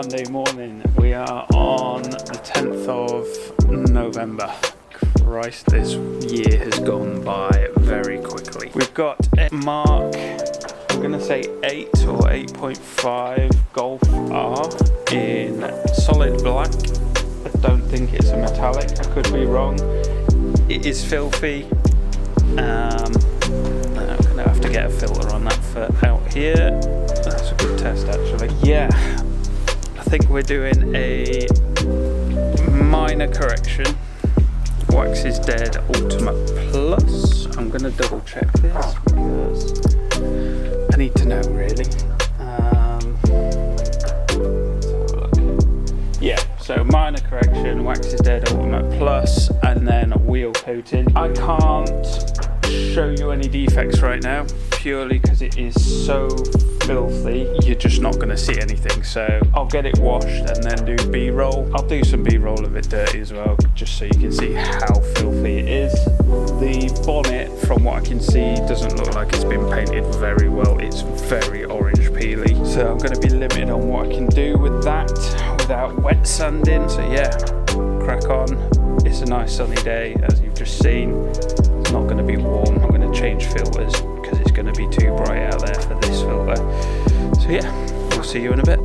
Monday morning. We are on the 10th of November. Christ, this year has gone by very quickly. We've got a Mark, I'm going to say 8 or 8.5 Golf R in solid black. I don't think it's a metallic, I could be wrong. It is filthy. I'm going to have to get a filter on that for out here. That's a good test actually. Yeah, I think we're doing a minor correction. Wax is Dead Ultimate Plus. I'm going to double check this because I need to know really. Let's have a look. Yeah, so minor correction, Wax is Dead Ultimate Plus, and then wheel coating. I can't show you any defects right now purely because it is so filthy, you're just not going to see anything. So I'll get it washed and then do B-roll. I'll do some B-roll of it dirty as well, just so you can see how filthy it is. The bonnet, from what I can see, doesn't look like it's been painted very well. It's very orange peely, so I'm going to be limited on what I can do with that without wet sanding. So yeah, crack on. It's a nice sunny day, as you've just seen. It's not going to be warm. I'm going to change filters because it's going to be too bright out there for this filter. So yeah, we'll see you in a bit.